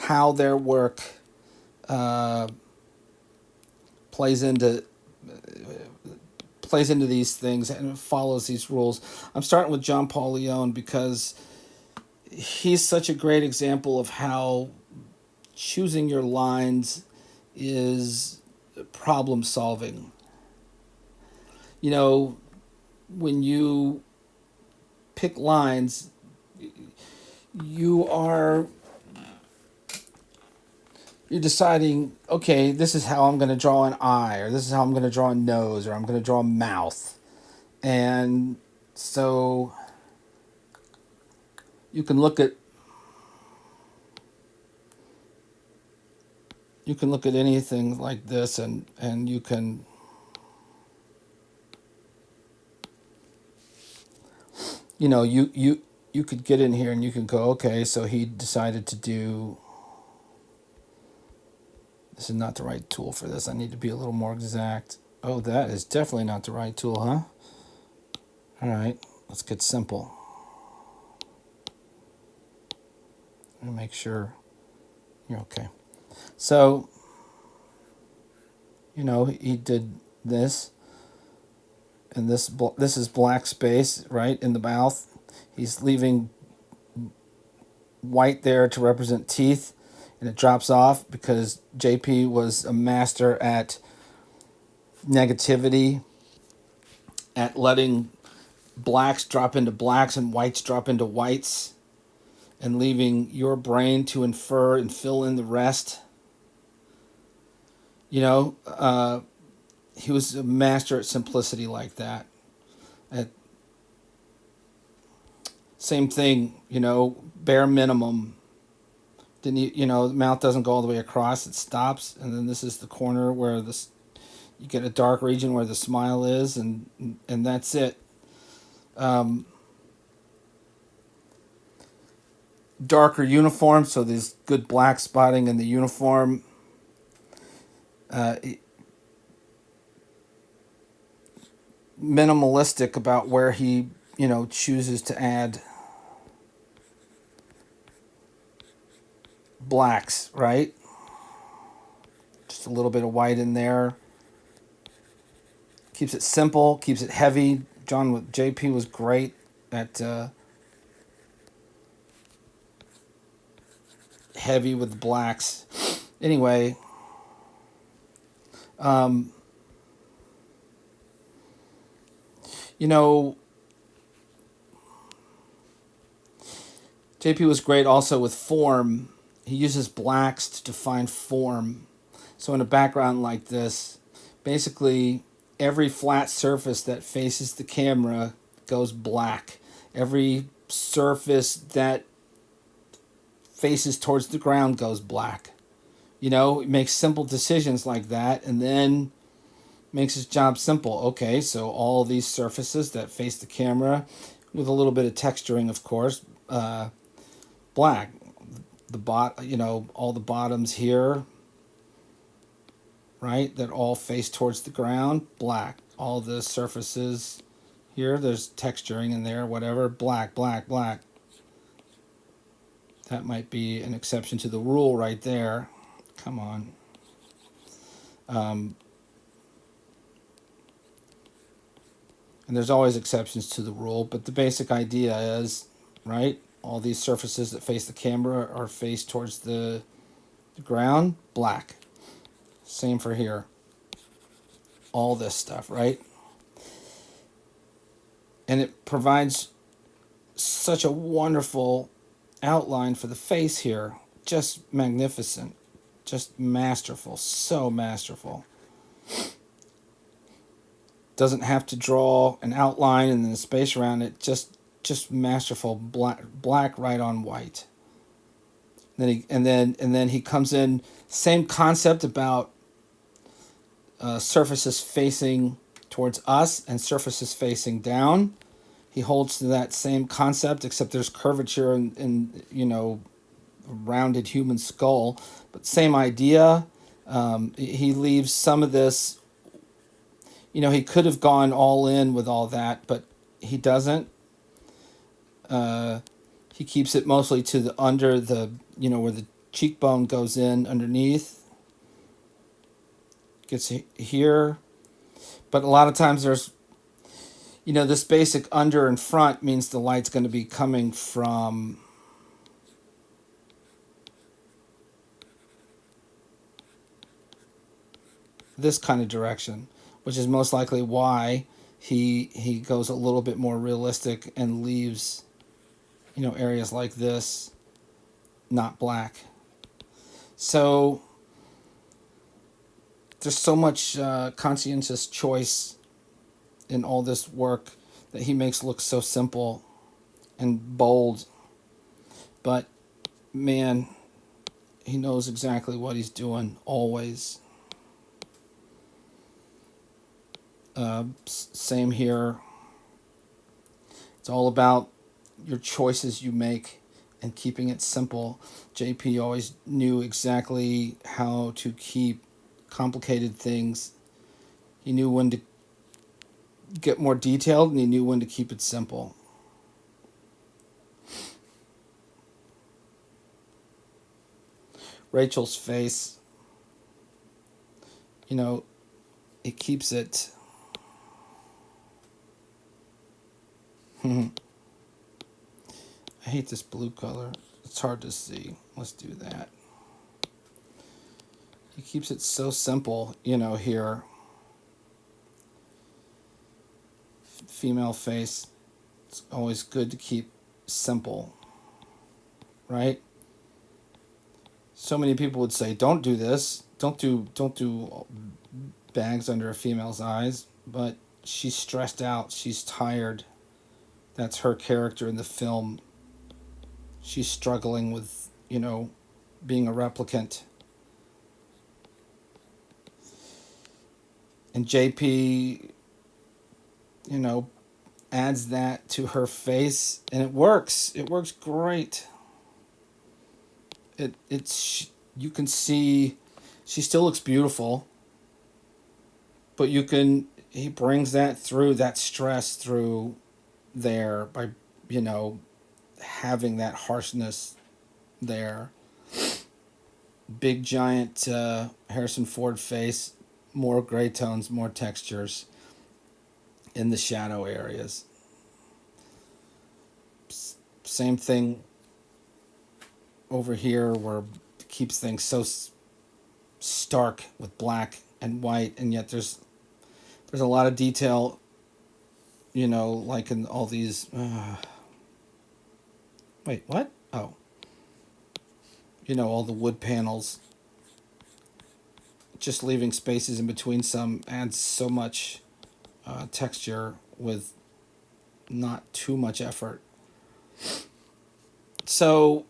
how their work uh, plays into plays into these things and follows these rules. I'm starting with John Paul Leon because he's such a great example of how choosing your lines is problem solving. You know, when you pick lines, you are you're deciding, okay, this is how I'm going to draw an eye, or this is how I'm going to draw a nose, or I'm going to draw a mouth. And so you can look at anything like this, and you can you could get in here and you can go, okay, so he decided to do, this is not the right tool for this. I need to be a little more exact. Oh, that is definitely not the right tool, huh? All right, let's get simple. And make sure you're okay. So, he did this, and this is black space, right, in the mouth. He's leaving white there to represent teeth, and it drops off because JP was a master at negativity, at letting blacks drop into blacks and whites drop into whites, and leaving your brain to infer and fill in the rest. He was a master at simplicity like that. At same thing, bare minimum. Didn't the mouth doesn't go all the way across; it stops, and then this is the corner where you get a dark region where the smile is, and that's it. Um, Darker uniform, so there's good black spotting in the uniform. Uh, Minimalistic about where he chooses to add blacks, right? Just a little bit of white in there. Keeps it simple, keeps it heavy. JP was great at heavy with blacks. Anyway, um, JP was great also with form. He uses blacks to define form. So in a background like this, basically every flat surface that faces the camera goes black. Every surface that faces towards the ground goes black. It makes simple decisions like that, and then makes his job simple. Okay, so all these surfaces that face the camera, with a little bit of texturing, of course, black. All the bottoms here, right, that all face towards the ground, black. All the surfaces here, there's texturing in there, whatever, black, black, black. That might be an exception to the rule right there. Come on. And there's always exceptions to the rule, but the basic idea is, right, all these surfaces that face the camera are faced towards the ground, black. Same for here. All this stuff, right? And it provides such a wonderful outline for the face here. Just magnificent. Just masterful. So masterful. Doesn't have to draw an outline and then the space around it. Just masterful. Black right on white. And then he comes in, same concept about surfaces facing towards us and surfaces facing down. He holds to that same concept, except there's curvature in rounded human skull, but same idea. He leaves some of this. He could have gone all in with all that, but he doesn't. He keeps it mostly to the under the where the cheekbone goes in underneath, gets here. But a lot of times there's, this basic under and front means the light's going to be coming from this kind of direction, which is most likely why he goes a little bit more realistic and leaves, areas like this not black. So there's so much conscientious choice in all this work that he makes look so simple and bold. But man, he knows exactly what he's doing always. Same here. It's all about your choices you make and keeping it simple. JP always knew exactly how to keep complicated things. He knew when to get more detailed and he knew when to keep it simple. Rachel's face, it keeps it. I hate this blue color. It's hard to see. Let's do that. He keeps it so simple, here. Female face. It's always good to keep simple, right? So many people would say, "Don't do this. Don't do bags under a female's eyes." But she's stressed out. She's tired. That's her character in the film. She's struggling with, being a replicant. And JP, adds that to her face, and it works. It works great. It's you can see she still looks beautiful, but he brings that through, that stress through there by, having that harshness there. Big giant Harrison Ford face, more gray tones, more textures in the shadow areas. Same thing over here where it keeps things so stark with black and white, and yet there's a lot of detail, like in all these wait, what? Oh. All the wood panels. Just leaving spaces in between some adds so much texture with not too much effort. So